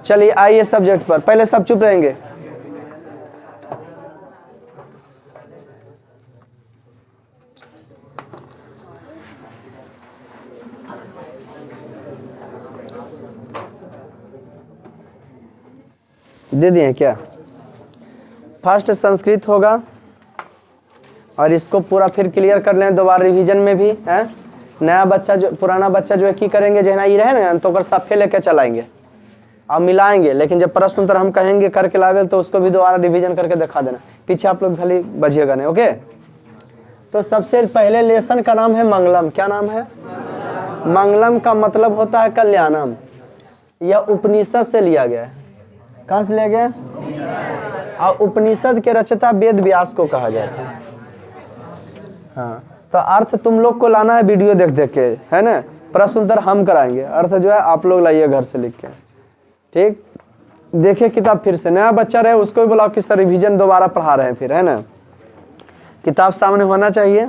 चलिए आइए सब्जेक्ट पर, पहले सब चुप रहेंगे। दे दिए क्या? फर्स्ट संस्कृत होगा और इसको पूरा फिर क्लियर कर लें दोबारा रिवीजन में भी है। नया बच्चा जो पुराना बच्चा जो है की करेंगे जो है ना ये रहे ना तो कर सफ़े लेके चलाएंगे और मिलाएंगे, लेकिन जब प्रश्न उत्तर हम कहेंगे करके लावे तो उसको भी दोबारा रिवीजन करके दिखा देना। पीछे आप लोग खाली बजिएगा नहीं, ओके। तो सबसे पहले लेसन का नाम है मंगलम। क्या नाम है? मंगलम का मतलब होता है कल्याणम। यह उपनिषद से लिया गया है। कहाँ से लिया गया? और उपनिषद के रचयिता वेद व्यास को कहा जाता है। हाँ, तो अर्थ तुम लोग को लाना है वीडियो देख देख के, है ना। प्रश्न उत्तर हम कराएंगे, अर्थ जो है आप लोग लाइए घर से लिख के, ठीक। देखिए किताब फिर से, नया बच्चा रहे उसको भी बुलाओ, किस तरह रिवीजन दोबारा पढ़ा रहे हैं फिर, है ना। किताब सामने होना चाहिए।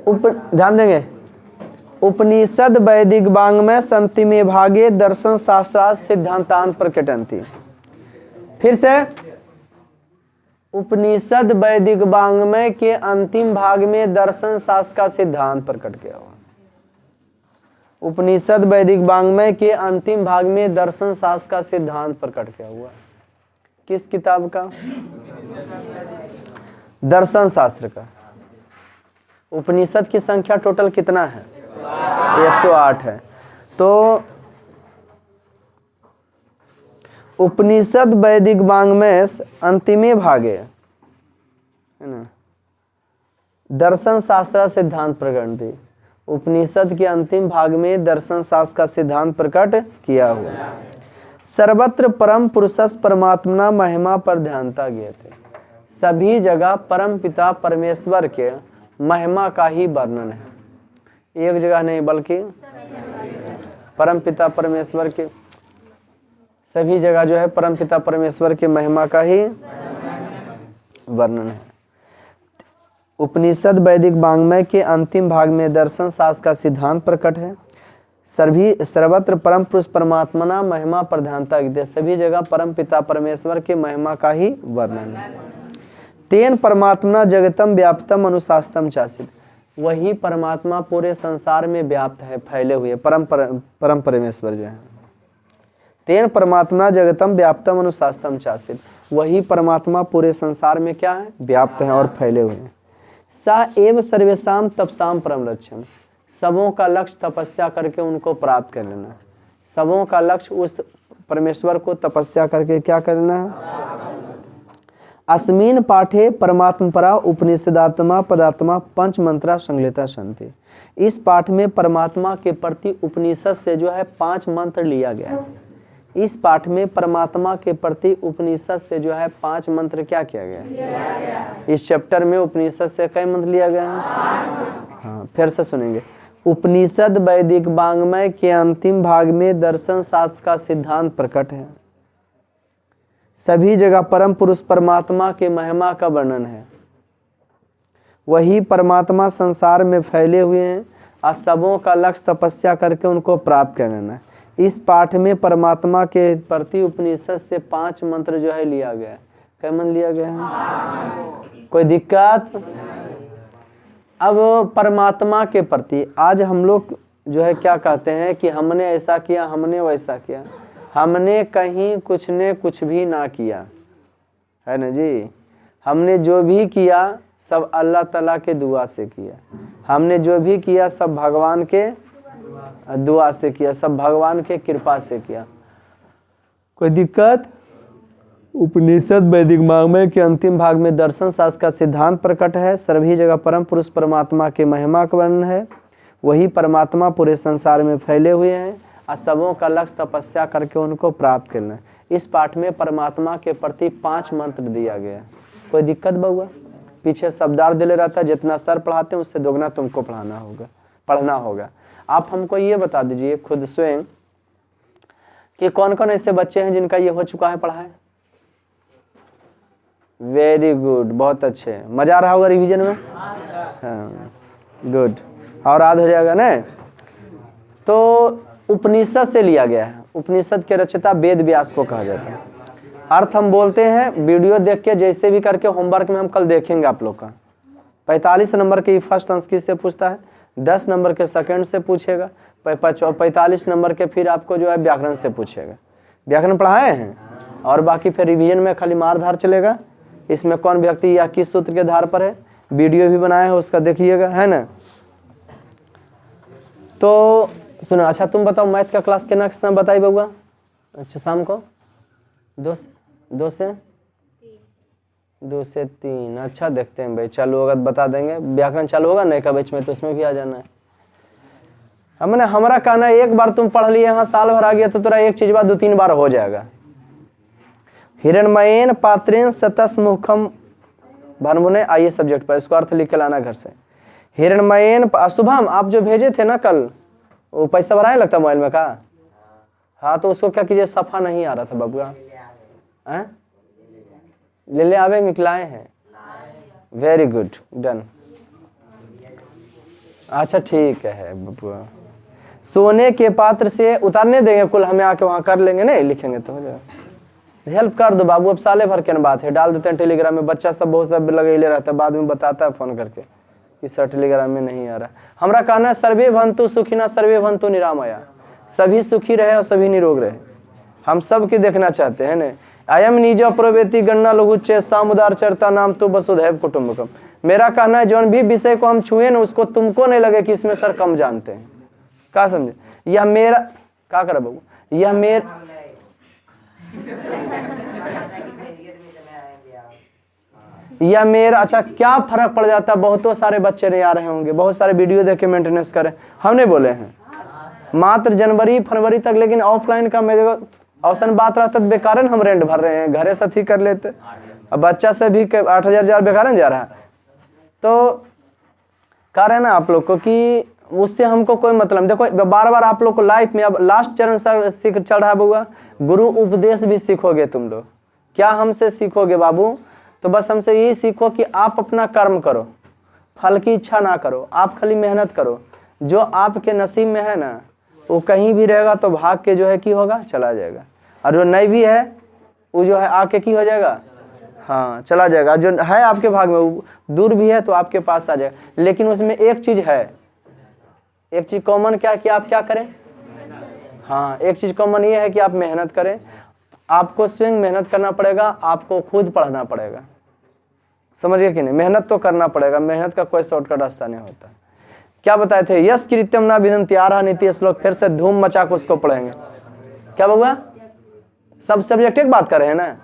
ध्यान देंगे। उपनिषद वैदिक वाङ्मय संतिमे भागे दर्शन शास्त्रार्थ सिद्धांतान प्रकटन्ति। फिर से, उपनिषद वैदिक वाङ्मय के अंतिम भाग में दर्शन शास्त्र का सिद्धांत प्रकट किया हुआ। उपनिषद वैदिक वाङ्मय के अंतिम भाग में दर्शन शास्त्र का सिद्धांत प्रकट किया हुआ। किस किताब का? दर्शन शास्त्र का। उपनिषद की संख्या टोटल कितना है? 108 है। तो उपनिषद वैदिक वाङ्मय अंतिमे भागे, है ना, दर्शन शास्त्र सिद्धांत प्रकट दी। उपनिषद के अंतिम भाग में दर्शन शास्त्र का सिद्धांत प्रकट किया हुआ। सर्वत्र परम पुरुषस परमात्मा महिमा पर ध्यानता गए थे। सभी जगह परम पिता परमेश्वर के महिमा का ही वर्णन है। एक जगह नहीं बल्कि परम पिता परमेश्वर के सभी जगह जो है परम पिता परमेश्वर के महिमा का ही वर्णन है। उपनिषद वैदिक वाङ्मय के अंतिम भाग में दर्शन शास्त्र का सिद्धांत प्रकट है। सर्वत्र परम पुरुष परमात्मा महिमा प्रधानता की, सभी जगह परम पिता परमेश्वर के महिमा का ही वर्णन है। तेन परमात्मा जगतम व्याप्तम अनुशास्तम चासित। वही परमात्मा पूरे संसार में व्याप्त है, फैले हुए परम परमेश्वर जो है। तेन परमात्मा जगतम व्याप्तम अनुशास्तम चासित। वही परमात्मा पूरे संसार में क्या है? व्याप्त है और फैले हुए हैं। सा एव सर्वेशाम तपसाम परम लक्ष्यम। सबों का लक्ष्य तपस्या करके उनको प्राप्त कर लेना है। सबों का लक्ष्य उस परमेश्वर को तपस्या करके क्या करना है? अस्मिन पाठे परमात्मपरा उपनिषदात्मा पदात्मा पंच मंत्रा संकलिता सन्ति। इस पाठ में परमात्मा के प्रति उपनिषद से जो है 5 मंत्र लिया गया है। इस पाठ में परमात्मा के प्रति उपनिषद से जो है 5 मंत्र क्या किया गया है? इस चैप्टर में उपनिषद से कई मंत्र लिया गया है? हाँ, फिर से सुनेंगे। उपनिषद वैदिक वाङ्मय के अंतिम भाग में दर्शन शास्त्र का सिद्धांत प्रकट है। सभी जगह परम पुरुष परमात्मा के महिमा का वर्णन है। वही परमात्मा संसार में फैले हुए हैं और सबों का लक्ष्य तपस्या करके उनको प्राप्त करना है। इस पाठ में परमात्मा के प्रति उपनिषद से 5 मंत्र जो है लिया गया है। क्या मंत्र लिया गया है? कोई दिक्कत? अब परमात्मा के प्रति आज हम लोग जो है क्या कहते हैं कि हमने ऐसा किया, हमने वैसा किया। हमने कहीं कुछ ने कुछ भी ना किया, है ना जी। हमने जो भी किया सब अल्लाह ताला के दुआ से किया। हमने जो भी किया सब भगवान के दुआ से किया, सब भगवान के कृपा से किया। कोई दिक्कत? उपनिषद वैदिक वाङ्मय के अंतिम भाग में दर्शन शास्त्र का सिद्धांत प्रकट है। सभी जगह परम पुरुष परमात्मा के महिमा का वर्णन है। वही परमात्मा पूरे संसार में फैले हुए हैं और सबों का लक्ष्य तपस्या करके उनको प्राप्त करना है। इस पाठ में परमात्मा के प्रति 5 मंत्र दिया गया। कोई दिक्कत बउआ? पीछे शब्दार्थ दिले रहता है, जितना सर पढ़ाते हैं उससे दोगुना तुमको पढ़ना होगा। आप हमको ये बता दीजिए खुद स्वयं कि कौन कौन ऐसे बच्चे हैं जिनका ये हो चुका है पढ़ाई? वेरी गुड, बहुत अच्छे। मजा आ रहा होगा रिवीजन में? हाँ, गुड। और याद हो जाएगा ना। तो उपनिषद से लिया गया है। उपनिषद के रचयिता वेद व्यास को कहा जाता है। अर्थ हम बोलते हैं वीडियो देख के, जैसे भी करके होमवर्क में हम कल देखेंगे आप लोग का। 45 नंबर के फर्स्ट संस्कृत से पूछता है, 10 नंबर के सेकंड से पूछेगा, 45 नंबर के फिर आपको जो है व्याकरण से पूछेगा। व्याकरण पढ़ाए हैं और बाकी फिर रिवीजन में खाली मार धार चलेगा। इसमें कौन व्यक्ति या किस सूत्र के आधार पर है, वीडियो भी बनाया है उसका देखिएगा, है ना। तो सुनो, अच्छा तुम बताओ मैथ का क्लास के नेक्स्ट टाइम बताई बउआ। अच्छा शाम को 2 से 3। अच्छा देखते हैं भाई, चालू होगा तो बता देंगे। व्याकरण चालू होगा नए का बैच में तो उसमें भी आ जाना है। हमने हमारा कहना है एक बार तुम पढ़ लिए यहाँ साल भर आ गया तो तेरा एक चीज बाद 2-3 बार हो जाएगा। हिरणमयेन पात्रेन सतस मुखम भानुमुने, आइए सब्जेक्ट पर, इसको अर्थ लिख के लाना घर से। हिरणमयेन शुभम, आप जो भेजे थे ना कल, वो पैसा भराए लगता मोबाइल में का? हाँ तो उसको क्या कीजिए, सफा नहीं आ रहा था बबुआ। ले आवेंगे कि लाए हैं? Very good, done. अच्छा ठीक है बबुआ। सोने के पात्र से उतारने देंगे कुल, हमें आके वहां कर लेंगे, नहीं लिखेंगे तो हो जाएगा। हेल्प कर दो बाबू, अब साले भर के बात है, डाल देते हैं टेलीग्राम में। बच्चा सब बहुत सब लगे ले रहता है, बाद में बताता है फोन करके कि सर टेलीग्राम में नहीं आ रहा। हमारा कहना है सर्वे भंतु सुखिना सर्वे भंतु निरामया, सभी सुखी रहे और सभी निरोग रहे। हम सब की देखना चाहते हैं ना। अयम निज प्रोवेति गणना लघु चेत सामुदार चरता नाम तो वसुधैव कुटुंबकम। मेरा कहना है जौन भी विषय को हम छुए ना उसको तुमको नहीं लगे कि इसमें सर कम जानते हैं। क्या समझे? यह मेरा क्या करे बाबू, यह मेरा अच्छा क्या फर्क पड़ जाता है। बहुतों सारे बच्चे नहीं आ रहे होंगे, बहुत सारे वीडियो देख के मेंटेनेंस करें, हमने बोले हैं मात्र जनवरी फरवरी तक, लेकिन ऑफलाइन का मेरे अवसन बात रहता तो बेकार हम रेंट भर रहे हैं, घरे साथ ही कर लेते। अब बच्चा से भी 8,000 बेकार जा रहा है। तो कह रहे हैं ना आप लोग को कि उससे हमको कोई मतलब। देखो बार बार आप लोग को लाइफ में अब लास्ट चरण सीख चल रहा है बउआ, गुरु उपदेश भी सीखोगे तुम लोग। क्या हमसे सीखोगे बाबू? तो बस हमसे यही सीखो कि आप अपना कर्म करो, फल की इच्छा ना करो, आप खाली मेहनत करो। जो आपके नसीब में है ना वो कहीं भी रहेगा तो भाग के जो है की होगा, चला जाएगा। और जो नहीं भी है वो जो है आके की हो जाएगा, हाँ चला जाएगा। जो है आपके भाग में वो दूर भी है तो आपके पास आ जाएगा। लेकिन उसमें एक चीज है, एक चीज कॉमन क्या है कि आप क्या करें। हाँ एक चीज कॉमन ये है कि आप मेहनत करें। आपको स्वयं मेहनत करना पड़ेगा, आपको खुद पढ़ना पड़ेगा, समझ गए कि नहीं? मेहनत तो करना पड़ेगा, मेहनत का कोई शॉर्टकट रास्ता नहीं होता। क्या बताए थे? यश कृत्यम ना विदन्ति, आ रहा नीति श्लोक, फिर से धूम मचा के उसको पढ़ेंगे। क्या बउआ? सब सब्जेक्ट एक बात कर रहे हैं ना।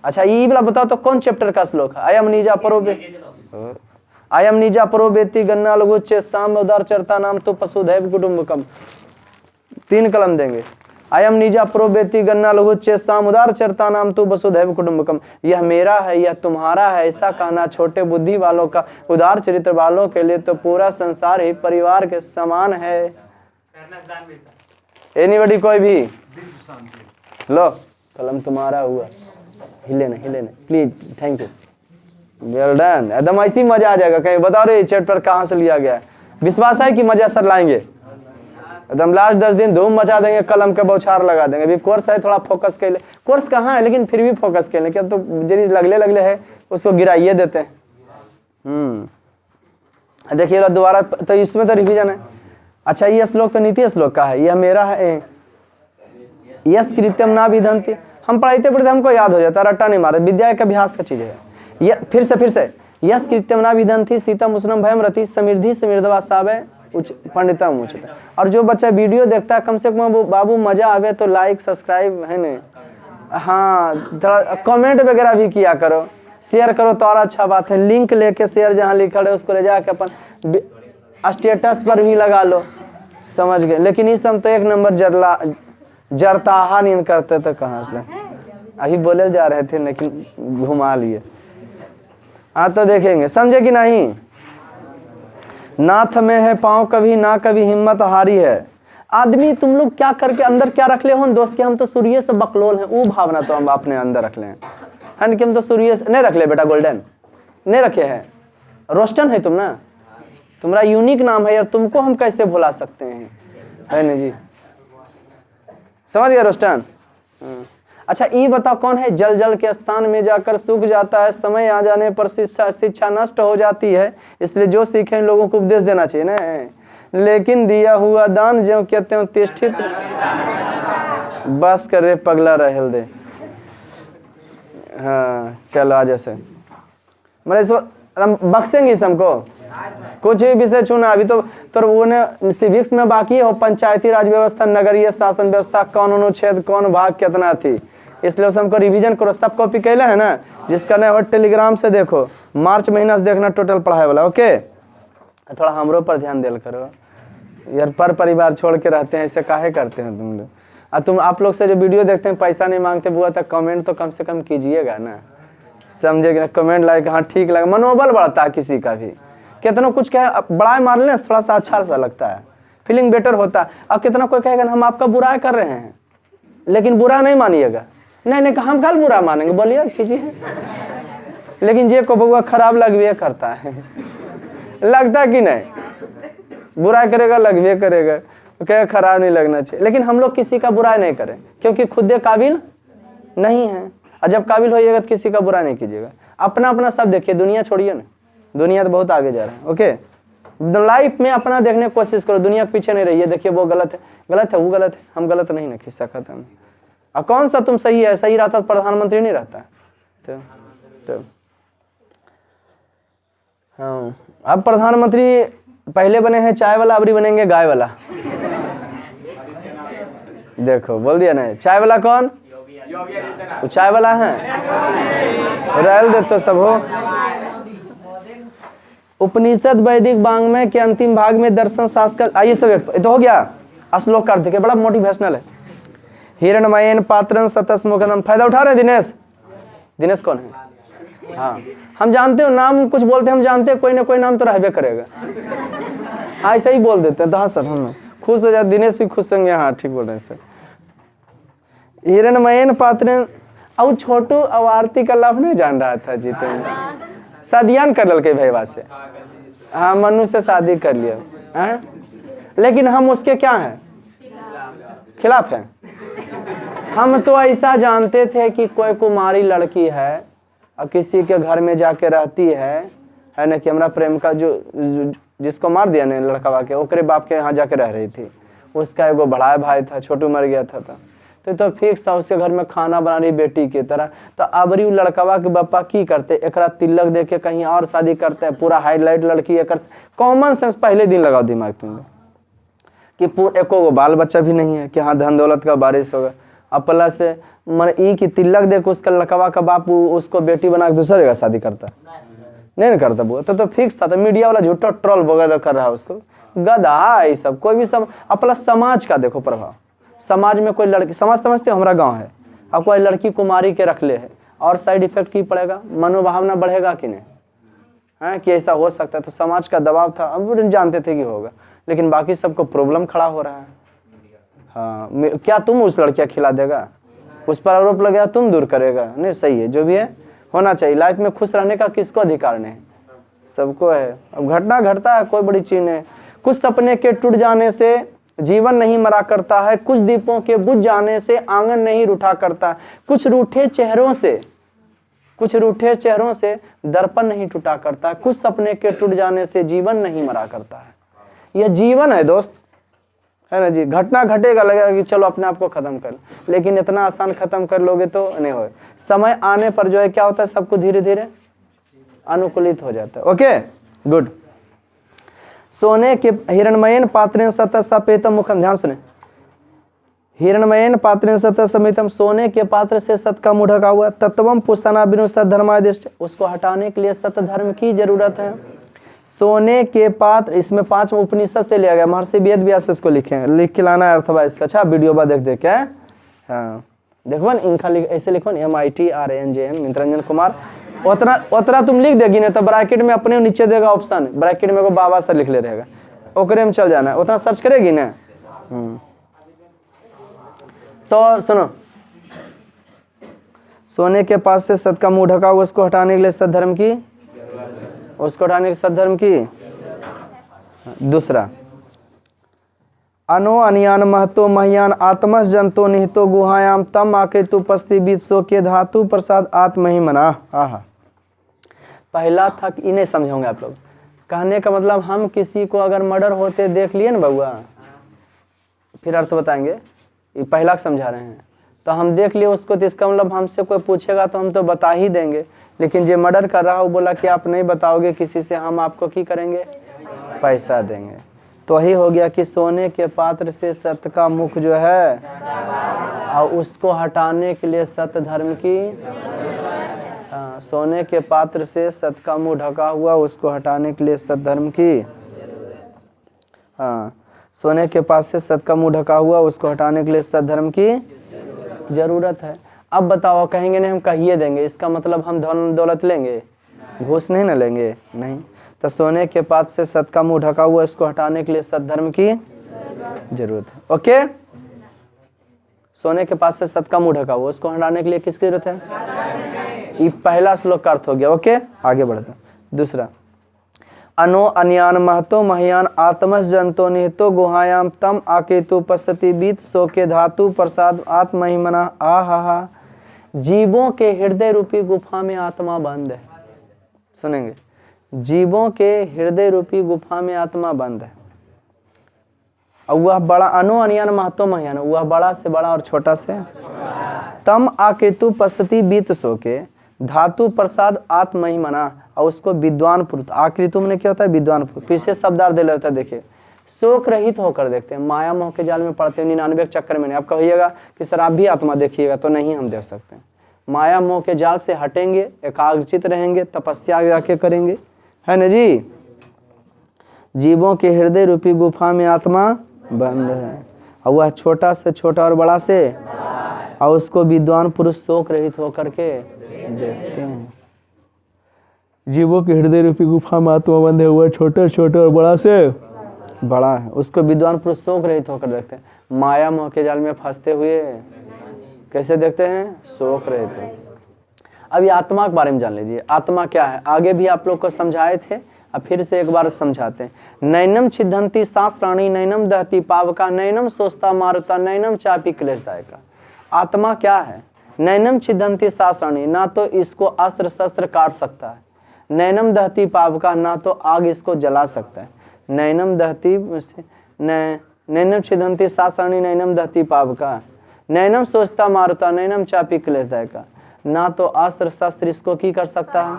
अच्छा ये वाला बताओ तो कौन चैप्टर का श्लोक है? अयम निजा परोबेति गन्ना लघु चेत साम उदार चरता नाम तो पशुधैव कुटुंबकम। 3 कलम देंगे। अयम निजा प्रोबेति गन्ना लघु चेत साम उदार चरता नाम तो वसुधैव कुटुंबकम। यह मेरा है, यह तुम्हारा है, ऐसा कहना छोटे बुद्धि वालों का, उदार चरित्र वालों के लिए तो पूरा संसार ही परिवार के समान है। एनीबॉडी कोई भी लो, कलम तुम्हारा हुआ। हिले ना please, thank you, well done. एकदम ऐसी मजा आ जाएगा। कहीं बताओ रे चैप्टर कहाँ से लिया गया है? विश्वास है कि मजा सर लाएंगे? एकदम लास्ट 10 दिन धूम मचा देंगे, कलम के बौछार लगा देंगे। अभी कोर्स है, थोड़ा फोकस कर ले। कोर्स कहाँ है लेकिन फिर भी फोकस कर ले, क्या तो जरी लगले है उसको गिराइए देते हैं। देखिए दोबारा, तो इसमें तो रिवीजन है। अच्छा ये श्लोक तो नीति श्लोक का है, यह मेरा है। यश कृत्यम ना विदन्ति, हम पढ़ाते हमको याद हो जाता, रट्टा नहीं मारे, विद्या का अभ्यास का चीज है। ये फिर से यश कृत्यम ना विदन्ति सीतम उष्णम भयम रति समृद्धि समृद्धवा सावे पंडितम उचित। और जो बच्चा वीडियो देखता है कम से कम वो बाबू मजा आवे तो लाइक सब्सक्राइब है ना, हाँ थोड़ा कमेंट वगैरह भी किया करो, शेयर करो तो और अच्छा बात है। लिंक लेके शेयर जहाँ लिखा है उसको ले जाके अपन स्टेटस पर भी लगा लो, समझ गए। लेकिन इस सब तो 1 नंबर जरताहा नहीं करते तो कहाँ से अभी बोले जा रहे थे लेकिन घुमा लिए। हाँ तो देखेंगे, समझे कि नहीं? नाथ में है पाँव कभी ना कभी हिम्मत हारी है। आदमी तुम लोग क्या करके अंदर क्या रख ले हो दोस्त कि हम तो सूर्य से बकलोल हैं, वो भावना तो हम अपने अंदर रख ले हैं कि हम तो सूर्य से नहीं रख ले। बेटा गोल्डन नहीं रखे हैं, रोस्टन है तुम ना, तुम्हारा यूनिक नाम है यार, तुमको हम कैसे भुला सकते हैं, है ना जी? समझ गया रोस्टन? अच्छा ये बताओ कौन है? जल जल के स्थान में जाकर सूख जाता है, समय आ जाने पर शिक्षा नष्ट हो जाती है, इसलिए जो सीखे लोगों को उपदेश देना चाहिए ना। लेकिन दिया हुआ दान जो कहते हैं तिष्ठित, बस कर रे पगला रहल दे। हाँ चलो आज ऐसे मतलब इसको बख्शेंगे इस हमको कुछ भी विषय चुना अभी तो वो ने सिविक्स में बाकी हो, पंचायती राज व्यवस्था, नगरीय शासन व्यवस्था, कौन अनुच्छेद कौन भाग कितना थी, इसलिए उस हमको रिवीजन करो। सब कॉपी कैले है ना, जिसका नहीं हो टेलीग्राम से देखो, मार्च महीना से देखना टोटल पढ़ाई वाला। ओके थोड़ा हमरो पर ध्यान दिया करो यार, पर परिवार छोड़ के रहते हैं, ऐसे काहे करते हैं तुम लोग? तुम आप लोग से जो वीडियो देखते हैं पैसा नहीं मांगते बुआ, तक कमेंट तो कम से कम कीजिएगा ना, समझेगा ना? कमेंट लाइक हाँ ठीक लगा, मनोबल बढ़ता है किसी का भी। कितना कुछ कहे बड़ा मार लेने थोड़ा सा अच्छा सा लगता है, फीलिंग बेटर होता है। अब कितना कोई कहेगा हम आपका बुराई कर रहे हैं, लेकिन बुरा नहीं मानिएगा। नहीं हम कल बुरा मानेंगे, बोलिए कीजिए, लेकिन जे को बउआ खराब लगवे करता है लगता कि नहीं? बुराई करेगा लगवे करेगा, कहेगा खराब नहीं लगना चाहिए। लेकिन हम लोग किसी का बुराई नहीं करें क्योंकि खुद काबिल नहीं है, और जब काबिल होइएगा तो किसी का बुरा नहीं कीजिएगा। अपना अपना सब देखिए, दुनिया छोड़िए ना, दुनिया तो बहुत आगे जा रहा है। ओके लाइफ में अपना देखने की कोशिश करो, दुनिया के पीछे नहीं रहिए। देखिए वो गलत है वो गलत है, हम गलत नहीं ना, खिस्सा खत्म। और कौन सा तुम सही है? सही रहता तो प्रधानमंत्री नहीं रहता। तो हाँ अब प्रधानमंत्री पहले बने हैं चाय वाला, अबरी बनेंगे गाय वाला। देखो बोल दिया ना, चाय वाला कौन? वो चाय वाला है, रहल दे तो सब हो। उपनिषद वैदिक वाङ्मय के अंतिम भाग में दर्शन शास्त्र, आइए सब एक तो हो गया। श्लोक कर देखे, बड़ा मोटिवेशनल है। हिरण्मयेन पात्रं सतस मुखदम, फायदा उठा रहे दिनेश? दिनेश कौन है? हाँ हम जानते हो, नाम कुछ बोलते हैं हम जानते हैं, कोई ना कोई नाम तो रहबे करेगा। हाँ ऐसा ही बोल देते हैं तो हाँ सर हम खुश हो जाते, दिनेश भी खुश होंगे। हाँ ठीक बोल रहे हैं सर। हिरण्मयेन पात्रं, और छोटू आरती का लाभ नहीं जान रहा था जी, तो शादियान कर लल के भैया से। हाँ मनु से शादी कर लिया है, लेकिन हम उसके क्या हैं? खिलाफ हैं। हम तो ऐसा जानते थे कि कोई कुमारी लड़की है और किसी के घर में जाके रहती है ना, कि हमारा प्रेम का जो जिसको मार दिया ना लड़का के, ओकरे बाप के यहाँ जाके रह रही थी। उसका एगो बड़ा भाई था, छोटू मर गया था तो फिक्स था उसके घर में खाना बना रही बेटी की तरह। तो अबरी उ लड़कवा के बापा की करते, एकरा तिलक दे के कहीं और शादी करते हैं, पूरा हाईलाइट लड़की। एक कॉमन सेंस पहले दिन लगाओ दिमाग तुम कि एको बाल बच्चा भी नहीं है कि हाँ धन दौलत का बारिश होगा। अब प्लस मन ई की तिलक दे के उसका लड़कवा का बाप उसको बेटी बना के दूसरा जगह शादी करता नहीं करता वो तो फिक्स था। तो मीडिया वाला झूठा ट्रोल वगैरह कर रहा है उसको, गधा ये सब। कोई भी सब अपना समाज का देखो प्रभाव, समाज में कोई लड़की, समाज समझते हो हमारा गांव है, अब कोई लड़की कुमारी के रख ले है और साइड इफेक्ट की पड़ेगा, मनोभावना बढ़ेगा कि नहीं है कि ऐसा हो सकता है। तो समाज का दबाव था, अब जानते थे कि होगा, लेकिन बाकी सबको प्रॉब्लम खड़ा हो रहा है। हाँ क्या तुम उस लड़कियां खिला देगा? उस पर आरोप लगा तुम दूर करेगा? नहीं सही है, जो भी है होना चाहिए। लाइफ में खुश रहने का किसको अधिकार नहीं? सबको है। अब घटना घटता है, कोई बड़ी चीज नहीं। कुछ सपने के टूट जाने से जीवन नहीं मरा करता है, कुछ दीपों के बुझ जाने से आंगन नहीं रूठा करता, कुछ रूठे चेहरों से दर्पण नहीं टूटा करता, कुछ सपने के टूट जाने से जीवन नहीं मरा करता है। यह जीवन है दोस्त, है ना जी। घटना घटेगा, लगेगा कि चलो अपने आप को खत्म कर, लेकिन इतना आसान खत्म कर लोगे तो नहीं हो। समय आने पर जो है क्या होता है, सबको धीरे धीरे अनुकूलित हो जाता है। Okay good. सोने के हिरण्मयेन पात्रेण सतत सपेतम मुखम, ध्यान सुने। हिरण्मयेन पात्रेण सतत समेतम, सोने के पात्र से सत का मुंह ढका हुआ। तत्वम पुष्णाना बिनु सत धर्मादिष्ट, उसको हटाने के लिए सत धर्म की जरूरत है। सोने के पात्र, इसमें 5 उपनिषद से लिया गया, महर्षि वेद व्यास इसको लिख के लाना है अर्थवा इसका। अच्छा वीडियो बा देख क्या है, हाँ देखो इनका ऐसे लिखो MITRANJN मित्रंजन कुमार, उतना तुम लिख देगी ना तो ब्रैकेट में अपने नीचे देगा ऑप्शन, ब्रैकेट में को बाबा सर लिख ले रहेगा, ओकरे में चल जाना है, उतना सर्च करेगी ना। तो सुनो, सोने के पास से सत का मुंह ढका हुआ, उसको हटाने के लिए सद्धर्म की, उसको हटाने के सद्धर्म की। दूसरा अनो अनियान महतो मह्यान आत्मस जंतो निहितो गुहायाम तम आकृतुपस्ति बीत सो के धातु प्रसाद आत्म ही मना। आहा, पहला था कि इन्हें समझे होंगे आप लोग। कहने का मतलब हम किसी को अगर मर्डर होते देख लिए ना बउआ, फिर अर्थ बताएंगे, ये पहला समझा रहे हैं। तो हम देख लिए उसको, तो इसका मतलब हमसे कोई पूछेगा तो हम तो बता ही देंगे, लेकिन जो मर्डर कर रहा हो बोला कि आप नहीं बताओगे किसी से, हम आपको की करेंगे, पैसा देंगे। तो वही हो गया कि सोने के पात्र से सत्य का मुख जो है, और उसको हटाने के लिए सत्य धर्म की, सोने के पात्र से सत्य का मुंह ढका हुआ, उसको हटाने के लिए सत्य धर्म की, हाँ, सोने के पास से सत्य का मुंह ढका हुआ, उसको हटाने के लिए सत्य धर्म की जरूरत है। अब बताओ, कहेंगे नहीं हम कहिए देंगे, इसका मतलब हम धन दौलत लेंगे, घूस नहीं ना लेंगे, नहीं। तो सोने के पात्र से सत्य का मुंह ढका हुआ, इसको हटाने के लिए सत्य धर्म की जरूरत है। ओके, सोने के पास से सत्य का मुंह ढका हुआ, उसको हटाने के लिए किसकी जरूरत है? ये पहला श्लोक का अर्थ हो गया। ओके, आगे बढ़ते हैं। दूसरा, अनो अन्यान महतो मह्यान आत्मस जंतो निहितो गुहायाम तम आकृतु पश्यति बीत सो के धातु प्रसाद आत्महिमना। आहा, जीवों के हृदय रूपी गुफा में आत्मा बंद है। सुनेंगे, जीवों के हृदय रूपी गुफा में आत्मा बंद है। और वह बड़ा, अनो अन्यान महतो मह्यान, वह बड़ा से बड़ा और छोटा से, तम आकृतु पश्यति बीत सो के धातु प्रसाद आत्महिमना, और उसको विद्वान पुरुष, आकृतु में क्या होता है? विद्वान पुरुष। पीछे शब्दार्थ दे लेता है, देखिए, शोक रहित होकर देखते हैं, माया मोह के जाल में पड़ते हैं 99 चक्कर में नहीं। आप कहिएगा कि सर आप भी आत्मा देखिएगा, तो नहीं, हम देख सकते हैं। माया मोह के जाल से हटेंगे, एकाग्रचित रहेंगे, तपस्या जाके करेंगे, है ना जी। जीवों के हृदय रूपी गुफा में आत्मा बंद है, और वह छोटा से छोटा और बड़ा से, और उसको विद्वान पुरुष शोक रहित होकर के देखते हैं। जीवों के हृदय रूपी गुफा में आत्मा बंद है, हुआ छोटे छोटे और बड़ा से बड़ा है, उसको विद्वान पुरुष शोक रहित होकर देखते हैं। माया मोह के जाल में फंसते हुए कैसे देखते हैं? शोक रहित हो। अब ये आत्मा के बारे में जान लीजिए, आत्मा क्या है। आगे भी आप लोग को समझाए थे, अब फिर से एक बार समझाते हैं। नैनम छिदंती शास्त्राणी नैनम दहती पावका नैनम सोचता मारुता नैनम चापी क्लेशदायका। आत्मा क्या है? नैनम छिदंती शास्त्राणी, ना तो इसको अस्त्र शस्त्र काट सकता है। नैनम दहती पावका, ना तो आग इसको जला सकता है। नैनम दहती नैनम छिदंती शास्त्राणी नैनम दहती पावका नैनम सोचता मारुता नैनम चापी क्लेशदायका, ना तो अस्त्र शस्त्र इसको की कर सकता है?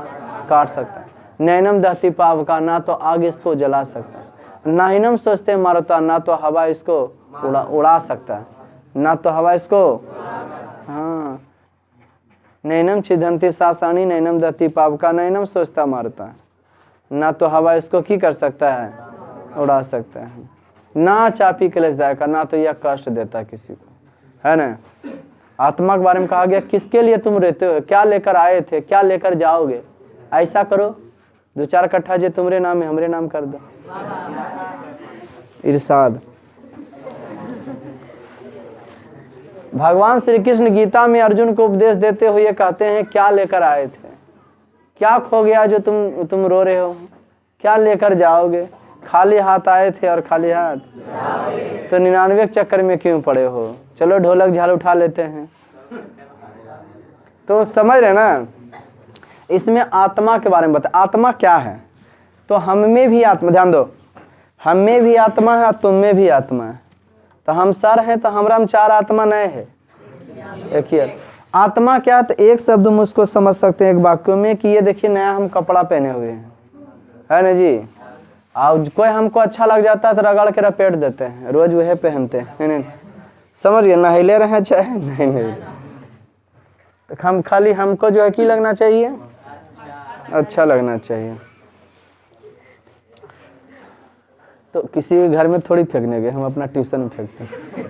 काट सकता है। नैनम दहती पावका, ना तो आग इसको जला सकता है। नैनम सोचते मारुता, ना तो हवा इसको उड़ा सकता है, ना तो हवा इसको, हाँ। नैनम छिदंती शास्त्राणी नैनम दहती पावका नैनम सोचता मारुता, ना तो हवा इसको की कर सकता है? उड़ा सकता है। ना चापी क्लेशदायका, ना तो यह कष्ट देता है किसी को, है ना। आत्मा के बारे में कहा गया, किसके लिए तुम रहते हो, क्या लेकर आए थे, क्या लेकर जाओगे। ऐसा करो, 2-4 कट्ठा जो तुम्हारे नाम है हमरे नाम कर दो। इरशाद, भगवान श्री कृष्ण गीता में अर्जुन को उपदेश देते हुए कहते हैं, क्या लेकर आए थे, क्या खो गया जो तुम रो रहे हो, क्या लेकर जाओगे। खाली हाथ आए थे और खाली हाथ, तो 99 चक्कर में क्यों पड़े हो। चलो ढोलक झाल उठा लेते हैं। तो समझ रहे ना, इसमें आत्मा के बारे में बता। आत्मा क्या है? तो हम में भी आत्मा, ध्यान दो, हम में भी आत्मा है, तुम में भी आत्मा है। तो हम सर हैं, तो हमरा में 4 आत्मा नए है। देखिए आत्मा क्या, तो एक शब्द में उसको समझ सकते हैं एक वाक्य में कि ये देखिए नया हम कपड़ा पहने हुए हैं, है ना जी। और कोई हमको अच्छा लग जाता है तो रगड़ के रपेट देते हैं, रोज वह पहनते हैं, समझिए, नहले रहे चाहे नहीं। तो हम खाली हमको जो है कि लगना चाहिए, अच्छा लगना चाहिए। तो किसी के घर में थोड़ी फेंकने गए, हम अपना ट्यूशन में फेंकते हैं।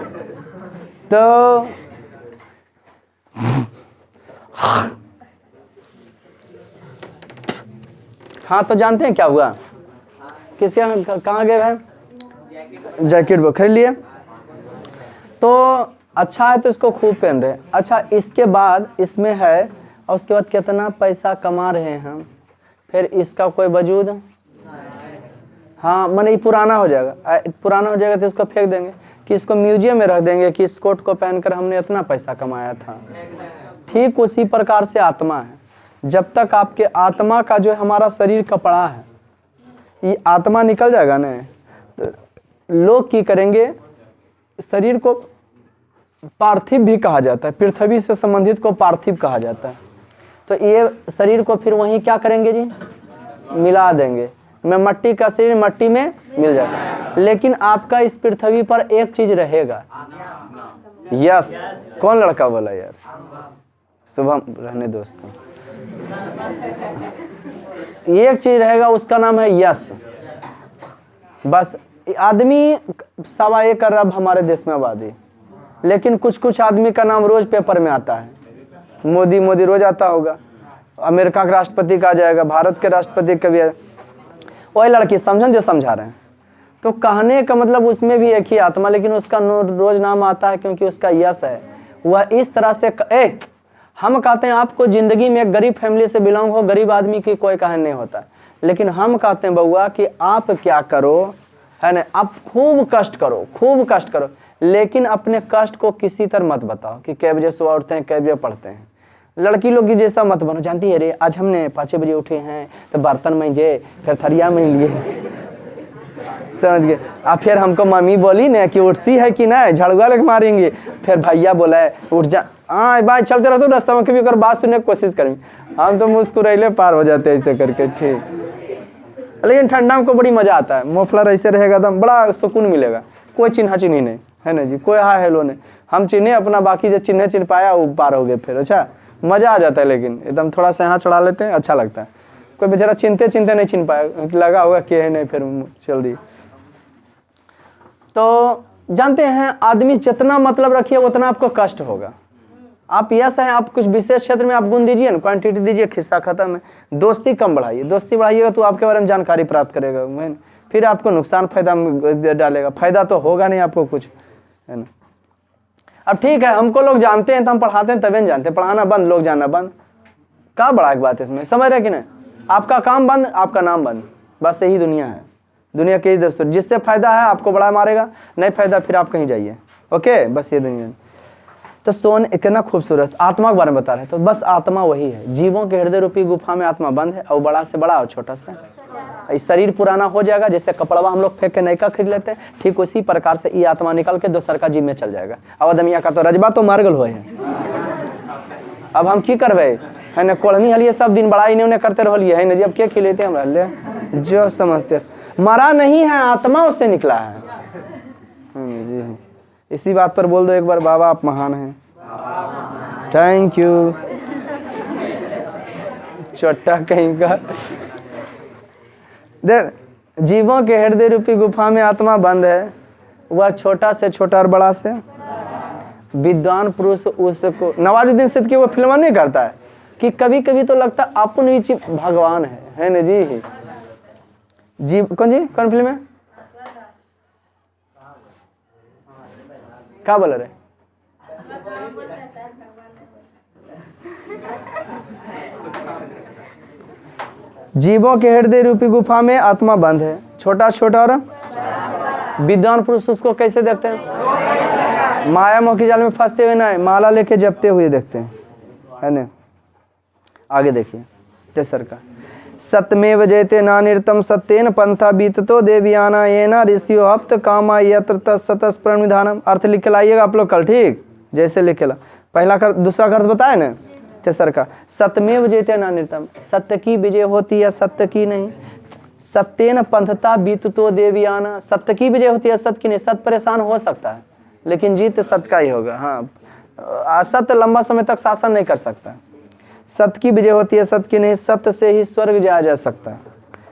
तो हाँ, तो जानते हैं क्या हुआ, किसके कहाँ गए भाई, जैकेट वो खरीद लिए। तो अच्छा है तो इसको खूब पहन रहे। अच्छा, इसके बाद इसमें है, और उसके बाद कितना पैसा कमा रहे हैं हम, फिर इसका कोई वजूद, हाँ, माने पुराना हो जाएगा, पुराना हो जाएगा तो इसको फेंक देंगे। कि इसको म्यूजियम में रख देंगे कि इस कोट को पहनकर हमने इतना पैसा कमाया था। ठीक उसी प्रकार से आत्मा है। जब तक आपके आत्मा का जो है हमारा शरीर कपड़ा है, ये आत्मा निकल जाएगा ना, तो लोग की करेंगे, शरीर को पार्थिव भी कहा जाता है, पृथ्वी से संबंधित को पार्थिव कहा जाता है। तो ये शरीर को फिर वहीं क्या करेंगे जी, मिला देंगे। मैं मट्टी का शरीर मट्टी में मिल जाएगा, लेकिन आपका इस पृथ्वी पर एक चीज रहेगा। यस, कौन लड़का बोला यार, शुभम रहने दो उसको। एक चीज रहेगा, उसका नाम है यस। बस आदमी 1.25 अरब हमारे देश में आबादी, लेकिन कुछ कुछ आदमी का नाम रोज पेपर में आता है। मोदी मोदी रोज आता होगा, अमेरिका का राष्ट्रपति का आ जाएगा, भारत के राष्ट्रपति का भी। वही लड़की समझन जो समझा रहे हैं। तो कहने का मतलब उसमें भी एक ही आत्मा, लेकिन उसका रोज नाम आता है क्योंकि उसका यश है। वह इस तरह से हम कहते हैं आपको जिंदगी में एक गरीब फैमिली से बिलोंग हो, गरीब आदमी की कोई कहानी नहीं होता, लेकिन हम कहते हैं बउआ कि आप क्या करो, है ना, आप खूब कष्ट करो, खूब कष्ट करो, लेकिन अपने कष्ट को किसी तरह मत बताओ कि कै बजे सुबह उठते हैं, कै बजे पढ़ते हैं। लड़की लोग की जैसा मत बनो, जानती है रे आज हमने 5 बजे उठे हैं तो बर्तन मांजे, फिर थरिया में लिए, समझ गए। अब फिर हमको मम्मी बोली ना कि उठती है कि नहीं, झड़ुआ लेके मारेंगे। फिर भैया बोला है उठ जा, हाँ भाई चलते रहते रास्ता में, कभी अगर बात सुनने की कोशिश करेंगे। हम तो मुस्कुराइले पार हो जाते हैं ऐसे करके, ठीक। लेकिन ठंडा में को बड़ी मजा आता है, मोफलर ऐसे रहेगा तो बड़ा सुकून मिलेगा, कोई चिन्हा चिन्ही नहीं है ना जी, कोई हाय हेलो नहीं। हम चिन्हे अपना, बाकी जो चिन्ह पाया वो पार हो गए फिर। अच्छा मजा आ जाता है, लेकिन एकदम थोड़ा सा यहाँ चढ़ा लेते हैं, अच्छा लगता है। कोई बेचारा चिंते नहीं चिन्ह पाया, लगा होगा कि है नहीं, फिर चल दी। तो जानते हैं आदमी जितना मतलब रखिए उतना आपको कष्ट होगा। आप यस हैं, आप कुछ विशेष क्षेत्र में आप गुण दीजिए ना, क्वांटिटी दीजिए, खिस्सा खत्म है। दोस्ती कम बढ़ाइए, दोस्ती बढ़ाइएगा तो आपके बारे में जानकारी प्राप्त करेगा, फिर आपको नुकसान फायदा डालेगा, फायदा तो होगा नहीं आपको कुछ, है ना। अब ठीक है, हमको लोग जानते हैं तो हम पढ़ाते हैं, तभी नहीं जानते, पढ़ाना बंद, लोग जानना बंद, क्या बड़ा एक बात है इसमें, समझ रहे कि नहीं। आपका काम बंद, आपका नाम बंद, बस यही दुनिया है। दुनिया के दस्तूर, जिससे फायदा है आपको बड़ा मारेगा, नहीं फायदा फिर आप कहीं जाइए। ओके, बस ये दुनिया। तो सोन इतना खूबसूरत आत्मा के बारे में बता रहे हैं। तो बस आत्मा वही है, जीवों के हृदय रूपी गुफा में आत्मा बंद है, और बड़ा से बड़ा और छोटा सा। इस शरीर पुराना हो जाएगा, जैसे कपड़वा हम लोग फेंक के नयका खरीद लेते हैं, ठीक उसी प्रकार से ये आत्मा निकल के दोसर का जीव में चल जाएगा। अवदमिया का तो रजबा तो मार्गल हुए हैं। अब हम की करबे, है ना, कोड़नी हलिए सब दिन बड़ा इन्हें उन्हें करते रहिए, है ना जी। अब क्या खिलेते हम ले जो समझते, मरा नहीं है, आत्मा उससे निकला है जी। इसी बात पर बोल दो एक बार, बाबा आप महान हैं। Thank you. छोटा कहीं का देख, जीवों के हृदय रूपी गुफा में आत्मा बंद है, वह छोटा से छोटा और बड़ा से विद्वान पुरुष उसको, नवाजुद्दीन सिद्दीकी वो फिल्म नहीं करता है कि कभी कभी तो लगता अपन भी भगवान है ना जी। जी कौन जी, कौन फिल्म है, क्या बोल रहे। जीवों के हृदय रूपी गुफा में आत्मा बंद है, छोटा छोटा और विद्वान पुरुष उसको कैसे देखते हैं, माया मोह की जाल में फंसते हुए ना, माला लेके जपते हुए देखते हैं, है ना। आगे देखिए तेसर का, सत्यमेव जयते नानिर्तम सत्येन पंथा बीततो देवयाना येना ऋषियो हप्त कामा यत्र तस्ततस प्रणिधानम। अर्थ लिख के लाइएगा आप लोग कल, ठीक, जैसे लिख के ला। पहला कर, दूसरा का अर्थ बताए ना तेसर का, सत्यमेव जयते नानिर्तम, सत्य की विजय होती है, सत्य की नहीं। सत्येन पंथता बीततो देवयाना, सत्य की विजय होती है, सत्य की नहीं। सत्य परेशान हो सकता है लेकिन जीत सत्य का ही होगा। हाँ, असत्य लंबा समय तक शासन नहीं कर सकता। सत्य की विजय होती है, सत्य की नहीं। सत्य से ही स्वर्ग जाया जा सकता है,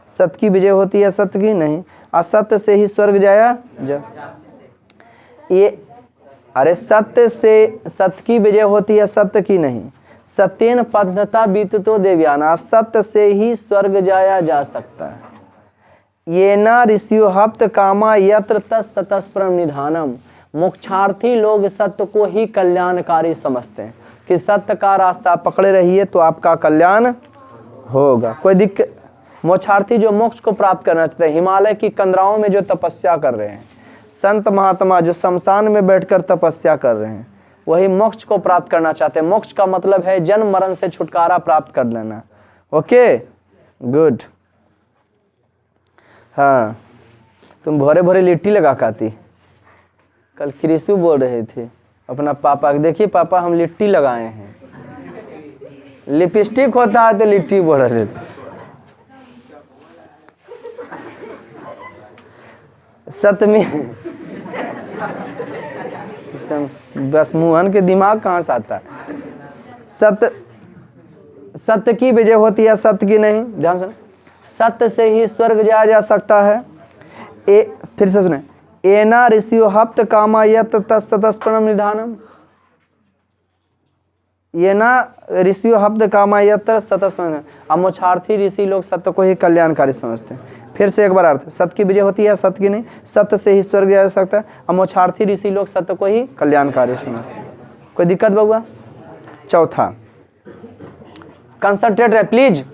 सत्य की विजय होती है, सत्य की नहीं। असत्य से ही स्वर्ग जाया जा, ये अरे सत्य से, सत्य की विजय होती है, सत्य की नहीं। सत्येन पंथता बीततो देवयाना, सत्य से ही स्वर्ग जाया जा सकता है। ये ना ऋषियो हप्त कामा यत्र तस्ततस प्रणिधानम। मोक्षार्थी लोग सत्य को ही कल्याणकारी समझते हैं कि सत्य का रास्ता पकड़े रहिए तो आपका कल्याण होगा, कोई दिक्कत। मोक्षार्थी जो मोक्ष को प्राप्त करना चाहते हैं, हिमालय की कंदराओं में जो तपस्या कर रहे हैं, संत महात्मा जो शमशान में बैठकर तपस्या कर रहे हैं वही मोक्ष को प्राप्त करना चाहते हैं। मोक्ष का मतलब है जन्म मरण से छुटकारा प्राप्त कर लेना। Okay good. हाँ तुम भरे भरे लिट्टी लगा खाती। कल कृषि बोल रहे थे अपना पापा को, देखिए पापा हम लिट्टी लगाए हैं। लिपस्टिक होता है तो लिट्टी बोल रहे। सतमी बस मोहन के दिमाग कहाँ से आता है। सत्य की विजय होती है, सत्य की नहीं। ध्यान सुन, सत्य से ही स्वर्ग जाया जा सकता है। फिर से सुने, एना ऋषियो हप्त कामा यत तस्ततस्परम निधानम। ये ना ऋषियो हप्त कामा यत सतस्परम। अमोक्षार्थी ऋषि लोग सत्य को ही कल्याणकारी समझते हैं। फिर से एक बार अर्थ, सत्य की विजय होती है, सत्य की नहीं। सत्य से ही स्वर्ग जा सकता है। अमोक्षार्थी ऋषि लोग सत्य को ही कल्याणकारी समझते हैं। कोई दिक्कत बउआ? चौथा कंसंट्रेट है प्लीज।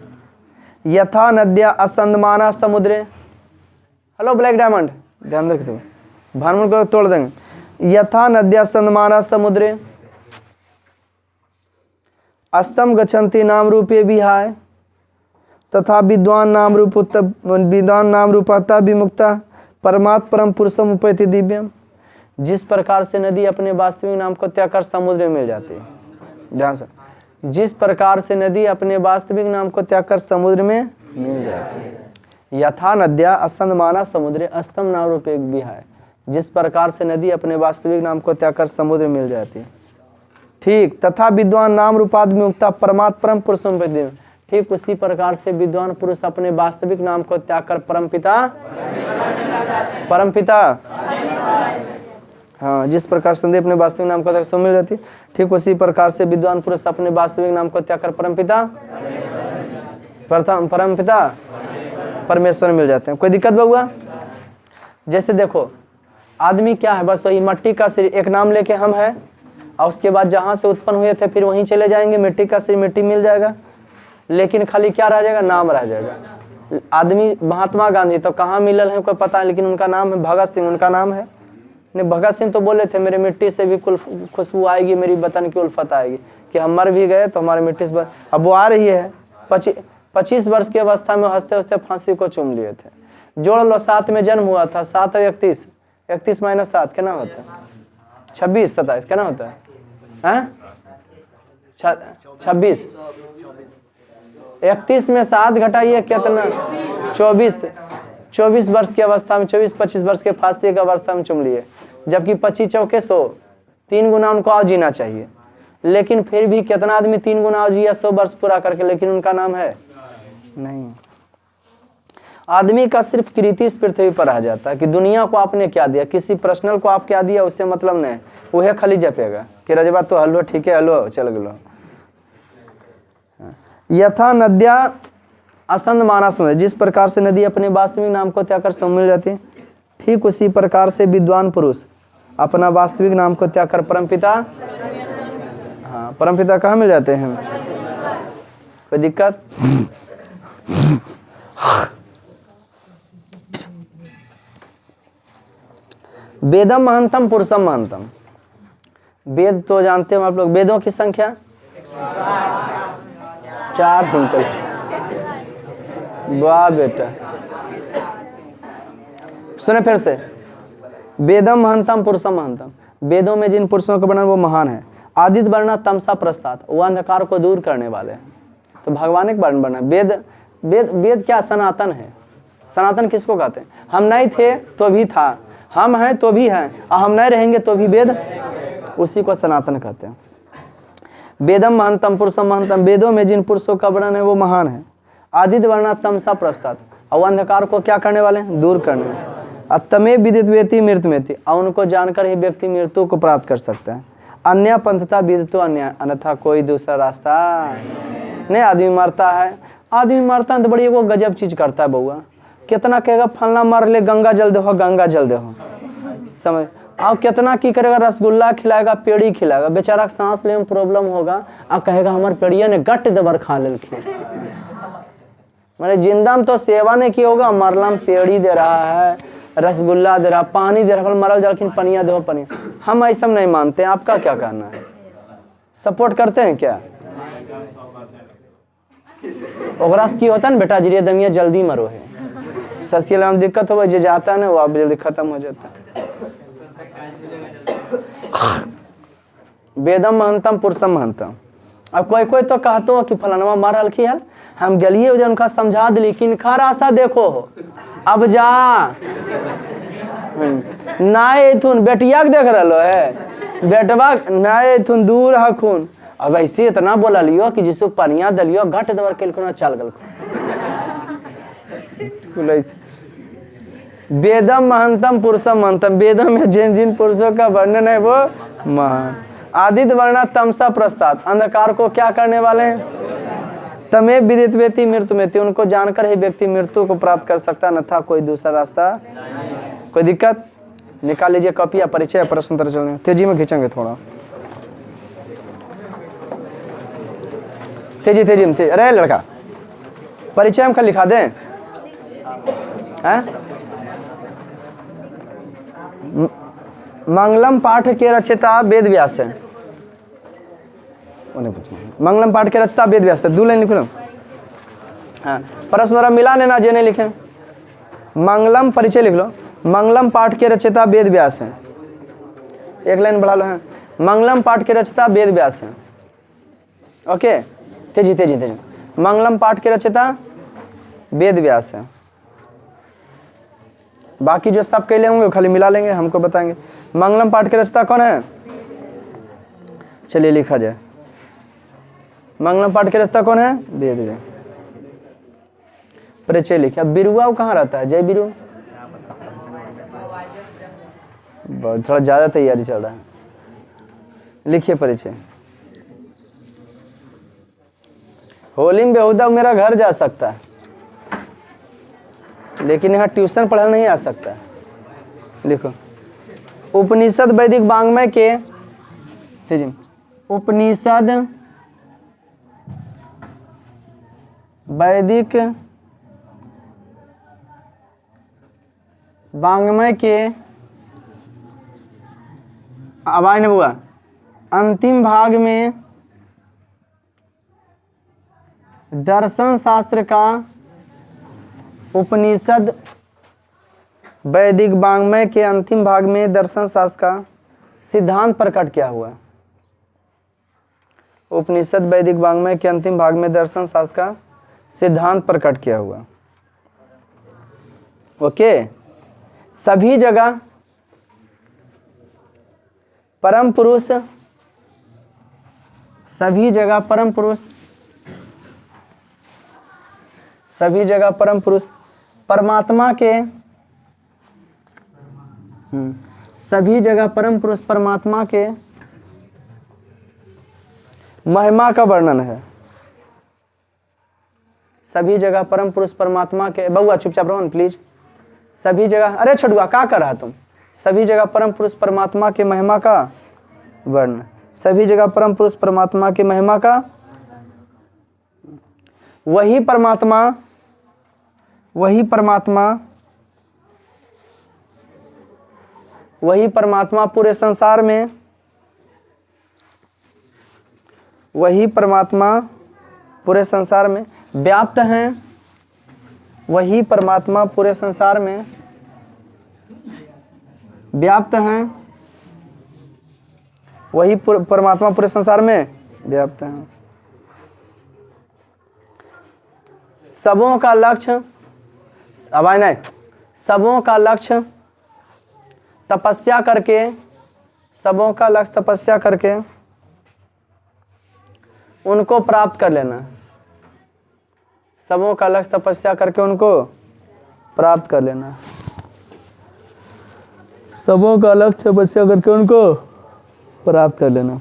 यथा नद्या असंदमाना समुद्रे। हेलो ब्लैक डायमंड, ध्यान रखते भानमन को तोड़ देंगे। यथा नद्या संदमाना समुद्रे अस्तम गच्छन्ति नाम रूपे विहाय तथा विद्वान नाम रूपता विमुक्ता परमात्म परम पुरुषम उपैति दिव्यम। जिस प्रकार से नदी अपने वास्तविक नाम को त्याग कर समुद्र में मिल जाती है। ध्यान से, जिस प्रकार से नदी अपने वास्तविक नाम को त्याग कर समुद्र में मिल जाती है। यथा नद्या असंदमाना समुद्र अस्तम नाम रूपे विहाय। जिस प्रकार से नदी अपने वास्तविक नाम को त्याग कर समुद्र में मिल जाती है। ठीक, तथा विद्वान नाम रूपाद विमुक्ता परमात्म परम पुरुषम उपैति दिव्यम। ठीक उसी प्रकार से विद्वान पुरुष अपने वास्तविक नाम को त्याग कर परमपिता हाँ, जिस प्रकार से अपने वास्तविक नाम को त्याग कर मिल जाती, ठीक उसी प्रकार से विद्वान पुरुष अपने वास्तविक नाम को त्याग कर परमपिता परमेश्वर मिल जाते हैं। कोई दिक्कत बउआ? जैसे देखो आदमी क्या है, बस वही मिट्टी का शरीर, एक नाम लेके हम है और उसके बाद जहाँ से उत्पन्न हुए थे फिर वहीं चले जाएंगे। मिट्टी का शरीर मिट्टी मिल जाएगा, लेकिन खाली क्या रह जाएगा? नाम रह जाएगा। आदमी महात्मा गांधी तो कहाँ मिलल है कोई पता है, लेकिन उनका नाम है भगत सिंह। उनका नाम है नहीं, भगत सिंह तो बोले थे मेरे मिट्टी से भी खुशबू आएगी, मेरी वतन की उल्फत आएगी। कि हम मर भी गए तो हमारे मिट्टी से अब वो आ रही है। 25 वर्ष की अवस्था में हंसते हंसते फांसी को चूम लिए थे। जोड़ लो, 7 में जन्म हुआ था, 7 और 31, 31 माइनस 7 क्या होता है? 26, 27 क्या होता है? 26, 31 में 7 घटाइए कितना? 24 वर्ष की अवस्था में, 24-25 वर्ष के फांसी की अवस्था में चुम लिए। जबकि 25 चौके 100, 3 गुना उनको और जीना चाहिए। लेकिन फिर भी कितना आदमी 3 गुना और जिया 100 वर्ष पूरा करके, लेकिन उनका नाम है नहीं। आदमी का सिर्फ कृति इस पृथ्वी पर रह जाता है कि दुनिया को आपने क्या दिया, किसी पर्सनल को आप क्या दिया उससे मतलब नहीं। वह खाली जपेगा कि रजबा तो हलो ठीक है, हलो चल गलो। यथा नद्या असंद मानस में, जिस प्रकार से नदी अपने वास्तविक नाम को त्याग कर समुद्र मिल जाती है, ठीक उसी प्रकार से विद्वान पुरुष अपना वास्तविक नाम को त्याग कर परमपिता, हाँ परमपिता कहाँ मिल जाते हैं? कोई दिक्कत? वेदम महंतम पुरुषम महंतम। वेद तो जानते हो आप लोग, वेदों की संख्या 4 सिंपल। वाह बेटा, सुने फिर से, वेदम महंतम पुरुषम महंतम। वेदों में जिन पुरुषों का वर्णन वो महान है। आदित्य वर्णा तमसा प्रस्तात, वो अंधकार को दूर करने वाले हैं। तो भगवान एक वर्ण वर्णन। वेद वेद वेद क्या? सनातन है। सनातन किसको कहते हैं? हम नहीं थे तो भी था, हम हैं तो भी हैं, और हम नहीं रहेंगे तो भी वेद, उसी को सनातन कहते हैं। वेदम महंतम पुरुषम महंतम, वेदों में जिन पुरुषों का वर्णन है वो महान है। आदित्य वर्णा तमसा प्रस्तात, और अंधकार को क्या करने वाले हैं? दूर करने वाले। अतमे विदित्वेति मृत्युमेति, और उनको जानकर ही व्यक्ति मृत्यु को प्राप्त कर सकता है। अन्य पंथता विदितो अन्य, अन्यथा कोई दूसरा रास्ता नहीं। आदमी मरता है, आदमी मरता है तो बड़ी वो गजब चीज करता है बउआ। कितना कहेगा फलना मर ले, गंगा जल दे हो, गंगा जल दे हो, समझ। और कितना की करेगा? रसगुल्ला खिलाएगा, पेड़ी खिलाएगा। बेचारा सांस ले में प्रॉब्लम होगा, और कहेगा हमारे पेड़िया ने गट दबर खा लेलखिन। मैंने जिंदा में तो सेवा नहीं की होगा, मरला में पेड़ी दे रहा है, रसगुल्ला दे रहा, पानी दे रहा, मरल जलखिन पनिया दे पनिया। हम ऐसा नहीं मानते, आपका क्या कहना है? सपोर्ट करते हैं क्या? ओकरा से की होता है ना बेटा जी दमिया जल्दी मरो है, ससियल में दिक्कत हो जो जाता है ना वो आप जल्दी खत्म हो जाता है। वेदम महंतम पुरुषम महंतम। अब कोई कोई तो कहते हो कि फलानवा मार हल्की हल, हम गलिए उनका समझा दिली किनका रास्ता देखो हो, अब जा नाय थुन बेटिया के देख रहा है, बेटवा नाय थुन दूर हखुन। अब ऐसे इतना बोला लियो कि जिसको पनिया दलियो घट दवर के चल गल। वेदम महंतम पुरुषम महंतम, वेदम में जिन जिन पुरुषों का वर्णन है वो महान। आदित्य वर्णा तमसा प्रस्ताद, अंधकार को क्या करने वाले हैं? तमे विदित व्यक्ति मृत्यु में, उनको जानकर ही व्यक्ति मृत्यु को प्राप्त कर सकता न था कोई दूसरा रास्ता। कोई दिक्कत? निकाल लीजिए कॉपी या परिचय प्रश्न उत्तर चलने तेजी में खींचेंगे थोड़ा तेजी तेजी में। अरे लड़का परिचय हम कल लिखा दें हैं? मंगलम पाठ के रचयिता वेद व्यास है। मंगलम पाठ के रचयिता वेद व्यास है, 2 लाइन लिख लो। हाँ प्रश्न द्वारा मिला लेना जे नहीं लिखे। मंगलम परिचय लिख लो, मंगलम पाठ के रचयिता वेद व्यास है, 1 लाइन बढ़ा लो। है मंगलम पाठ के रचयिता वेद व्यास है। ओके तेजी तेजी तेजी। मंगलम पाठ के रचयिता वेद व्यास है। बाकी जो सब कहले होंगे खाली मिला लेंगे, हमको बताएंगे। मंगलम पाठ के रचयिता कौन है? चलिए लिखा जाए। मंगलम पाठ के रचयिता कौन है? वेद व्यास। परिचय लिखिए। अब बिरुआ कहाँ रहता है? जय बिरु, थोड़ा ज्यादा तैयारी चल रहा है। लिखिए परिचय। होली में बेहुदा मेरा घर जा सकता है, लेकिन यहाँ ट्यूशन पढ़ा नहीं आ सकता। लिखो। उपनिषद वैदिक वांग्मय के उपनिषद वैदिक वांग्मय के आवाज न हुआ अंतिम भाग में दर्शन शास्त्र का उपनिषद वैदिक वांग्मय के अंतिम भाग में दर्शन शास्त्र का सिद्धांत प्रकट किया हुआ। उपनिषद वैदिक वांग्मय के अंतिम भाग में दर्शन शास्त्र का सिद्धांत प्रकट किया हुआ। ओके सभी जगह परम पुरुष, सभी जगह परम पुरुष, सभी जगह परम पुरुष परमात्मा के सभी जगह परम पुरुष परमात्मा के महिमा का वर्णन है। सभी जगह परम पुरुष परमात्मा के, बउआ चुपचाप रहो प्लीज। सभी जगह, अरे छोटुआ क्या कर रहा तुम? सभी जगह परम पुरुष परमात्मा के महिमा का वर्णन। सभी जगह परम पुरुष परमात्मा के महिमा का, वही परमात्मा, वही परमात्मा, वही परमात्मा पूरे संसार में, वही परमात्मा पूरे संसार में व्याप्त हैं। वही परमात्मा पूरे संसार में व्याप्त हैं। वही परमात्मा पूरे संसार में व्याप्त हैं। सबों का लक्ष्य, आवाज नहीं, सबों का लक्ष्य तपस्या करके, सबों का लक्ष्य तपस्या करके उनको प्राप्त कर लेना। सबों का लक्ष्य तपस्या करके उनको प्राप्त कर लेना। सबों का लक्ष्य तपस्या करके उनको प्राप्त कर लेना।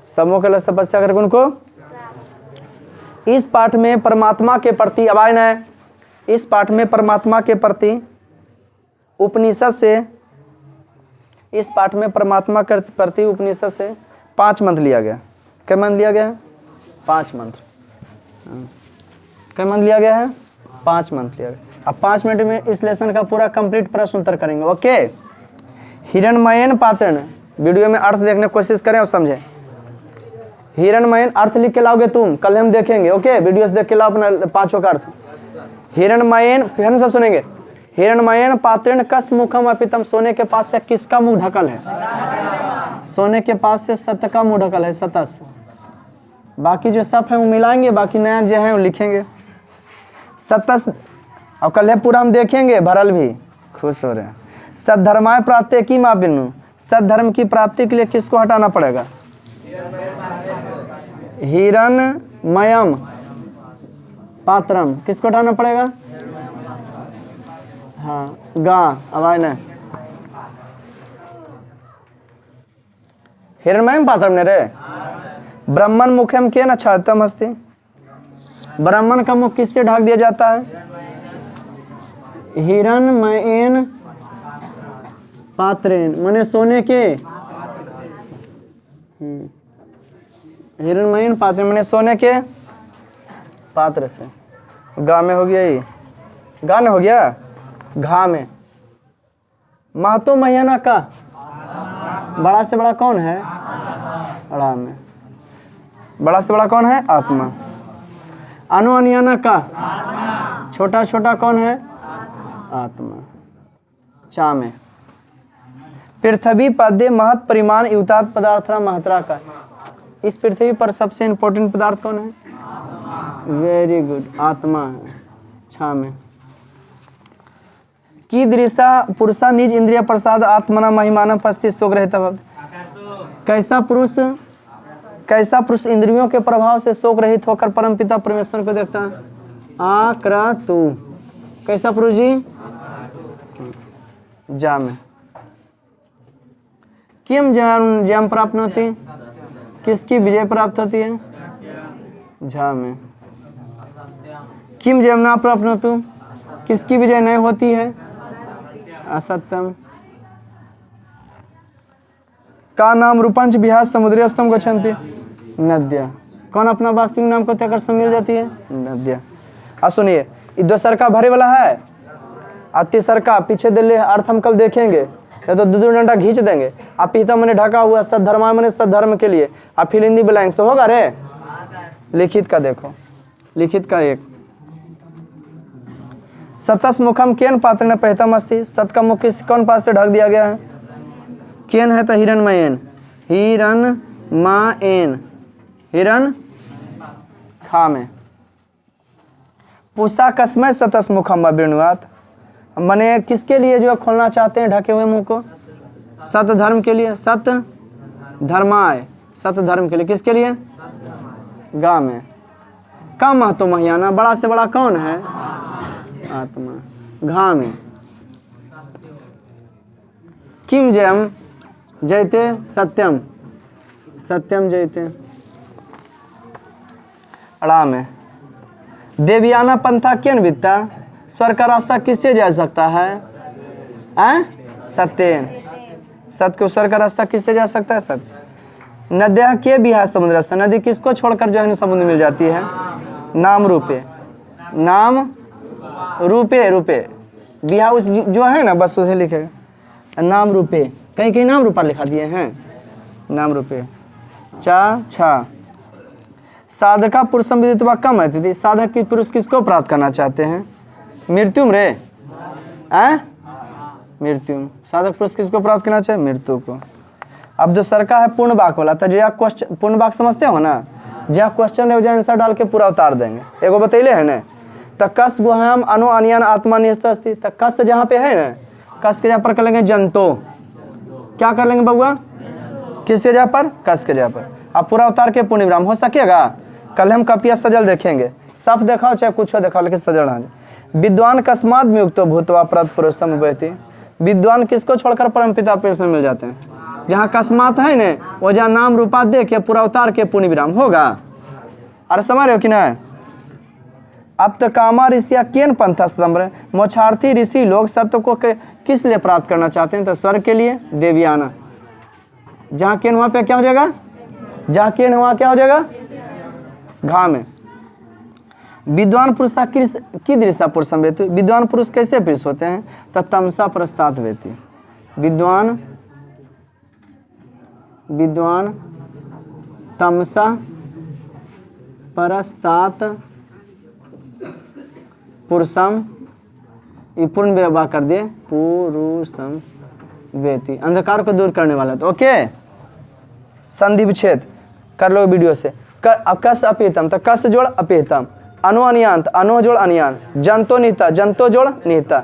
सबों का लक्ष्य तपस्या करके उनको। इस पाठ में परमात्मा के प्रति, आवाज न, इस पाठ में परमात्मा के प्रति उपनिषद से, इस पाठ में परमात्मा के प्रति उपनिषद से 5 मंत्र लिया गया। क्या मंत्र लिया गया है? 5 मंत्र। क्या मंत्र लिया गया है? 5 मंत्र लिया गया। अब 5 मिनट में इस लेसन का पूरा कंप्लीट प्रश्न उत्तर करेंगे। ओके, हिरणमयन पात्रण, वीडियो में अर्थ देखने की कोशिश करें और समझें। हिरणमयन अर्थ लिख के लाओगे तुम, कल हम देखेंगे। ओके, वीडियो से देख के लाओ अपना 5 का अर्थ। हिरणमयन, फिर से सुनेंगे। हिरणमयन पात्रण कस मुखम अपितम, सोने के पास से किसका मुंह ढकल है? सोने के पास से सत्य का मुंह ढकल है, सतस। बाकी जो सब है वो मिलाएंगे, बाकी नया जो है वो लिखेंगे। सतस, और कल है पूरा हम देखेंगे, भरल भी खुश हो रहे हैं। सद्धर्माय प्राप्ति की माँ बिन्नु, सद्धर्म की प्राप्ति के लिए किसको हटाना पड़ेगा? हिरणमयम पात्रम, किसको हटाना पड़ेगा? हाँ, गा, आवाज नहीं। हिरणमयम पात्रम ने रे। ब्राह्मण मुखम के न छातम हस्ती, ब्राह्मण का मुख किससे ढक दिया जाता है? हिरणमयन पात्रेन, माने सोने के। हिरणमयन पात्र माने सोने के पात्र से। गा में हो गया, ये गा में हो गया, घा में। महतो महियाना का बड़ा से बड़ा कौन है? अड़ा में। बड़ा से बड़ा कौन है? आत्मा। अनु अनियाना का छोटा छोटा कौन है? आत्मा। चा में। पृथ्वी पद्य महत परिमाण युतात पदार्थरा महत्रा का, इस पृथ्वी पर सबसे इंपॉर्टेंट पदार्थ कौन है? वेरी गुड, आत्मा है। छा में। की दृशा पुरुषा निज इंद्रिय प्रसाद आत्मना महिमाना पस्ति शोक रहता भक्त, कैसा पुरुष इंद्रियों के प्रभाव से शोक रहित होकर परम पिता परमेश्वर को देखता है? आक्रतु, कैसा पुरुष जी? जा में। किम जयम प्राप्त होती, किसकी विजय प्राप्त होती है? झा में। किम जयम ना प्राप्त होतु, किसकी विजय नहीं होती है? असत्यम। का नाम रूपांच बिहार समुद्री स्तंभ गच्छन्ति नद्या, कौन अपना वास्तविक नाम को त्याग कर सब मिल जाती है? नद्या। आ सुनिए, ये दो सरका भरे वाला है, अति सरका पीछे दिल्ली अर्थ हम कल देखेंगे, या तो दो डंडा खींच देंगे। आप पीता मैंने ढका हुआ सद्धर्मा मैंने सद्धर्म के लिए, आप फिर हिंदी ब्लैंक से होगा रे। लिखित का देखो, लिखित का एक सतस मुखम केन पात्र ने पहतम अस्ति, सत का मुख किस कौन पास से ढक दिया गया है? केन है तो हिरणमयन, हिरणमायन, हिरण खा में। पूसा कसमय सतस मुखम अभिनुआत, मने किसके लिए जो खोलना चाहते हैं ढके हुए मुंह को? सत धर्म के लिए, सत धर्माय, सत धर्म के लिए। किसके लिए? गा में। का महतो महियाना, बड़ा से बड़ा कौन है? आत्मा। घा में। किम जयम जयते सत्यम, सत्यम जयते। अड़ा में। देवयाना पंथा किन वित्ता, स्वर्ग का रास्ता किससे जा सकता है? सत्य। सत्य को स्वर्ग का रास्ता किससे जा सकता है? सत्य। नद्या के बिहार समुद्र, नदी किसको छोड़कर जो है समुद्र मिल जाती है? नाम रूपे, नाम रूपे, रूपे बिहा उस जो है ना, बस उसे लिखेगा नाम रूपे। कहीं कहीं नाम रूपा लिखा दिए हैं, नाम रूपे। चा छा। साधका पुरुषम विदित्वा कम है थी, साधक की पुरुष किसको प्राप्त करना चाहते हैं? मृत्युम रे, मृत्यु। साधक पुरुष किसको प्राप्त करना चाहिए? मृत्यु को। अब जो सरका है पूर्ण वाक वाला, तो जो क्वेश्चन पूर्ण वाक समझते हो ना, जहाँ क्वेश्चन है वह आंसर डाल के पूरा उतार देंगे। एगो बतैले है ना, तो कस गुहाम अनु अनियन आत्मा निस्त अस्ति, तो कस जहाँ पे है ना, कस के जहाँ पर कर लेंगे जंतो, क्या कर लेंगे बउआ? किसके जहाँ पर? कस के जहाँ पर। अब पूरा उतार के पूर्ण विराम हो सकेगा? कल हम कपिया सजल देखेंगे, सब दिखाओ चाहे कुछ दिखाओ, लेकिन सजल आ जाए। विद्वान कस्माद में युक्त भूतवा प्रत पुरुष समवैति, विद्वान किसको छोड़कर परमपिता परमेश्वर मिल जाते हैं? जहाँ कस्मात है ना, वो जहाँ नाम रूपा दे के पूरा उतार के पूर्ण विराम होगा। अरे समझ रहे हो कि ना? अब तो कामा ऋषिया केन पंथा स्तंभ, मोक्षार्थी ऋषि लोग सत्य को किस लिए प्राप्त करना चाहते हैं? तो स्वर्ग के लिए। देवयाना, जहाँ केन वहाँ पे क्या हो जाएगा? जहाँ केन वहाँ क्या हो जाएगा? घा में। विद्वान पुरुष की दृष्टा पुरुषम वेति, विद्वान पुरुष कैसे पुरुष होते हैं? तो तमसा प्रस्तात वेति, विद्वान तमसा परस्तात पुरुषम, ये पूर्ण व्यवहार कर दिए, पुरुषम वेति, अंधकार को दूर करने वाला। तो ओके, संधि विच्छेद कर लो वीडियो से। अब कस अपिहितम, तो कस जोड़ अपिहितम, अनु अनियांत, अनु जोड़ अनियान, जंतो निहिता, जंतो जोड़ निहिता,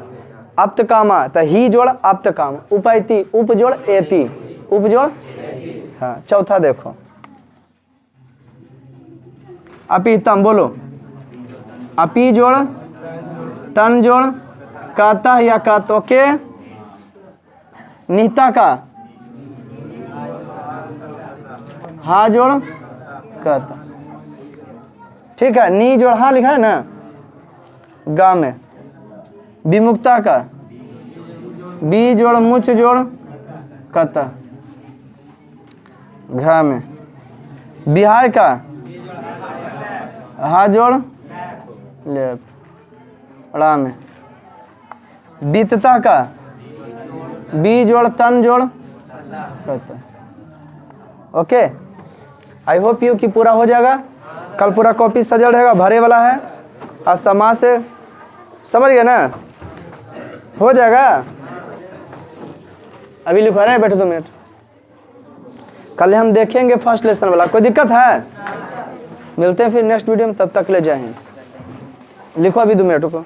अप्त कामा, तो ही जोड़ अप्त काम, उपैति, उप जोड़ एति, उप जोड़, हाँ। चौथा देखो, अपिहितम बोलो, अपि जोड़ तन जोड़ कहता या कहत, ओके। निहिता का हा जोड़ कहता, ठीक है। नी जोड़ हा लिखा है ना गा में। विमुक्ता का बी जोड़ मुच जोड़ कहता घा में। बिहाय का हा जोड़ लेप ड़ा में। बीतता का बी जोड़ तन जोड़ कहता। ओके, आई होप यू कि पूरा हो जाएगा। कल पूरा कॉपी सजा रहेगा, भरे वाला है। और समाज से समझ गए ना, हो जाएगा। अभी लिखवा रहे हैं, बैठो 2 मिनट। कल हम देखेंगे फर्स्ट लेसन वाला। कोई दिक्कत है? मिलते हैं फिर नेक्स्ट वीडियो में, तब तक ले जय हिंद। लिखो अभी 2 मिनट को।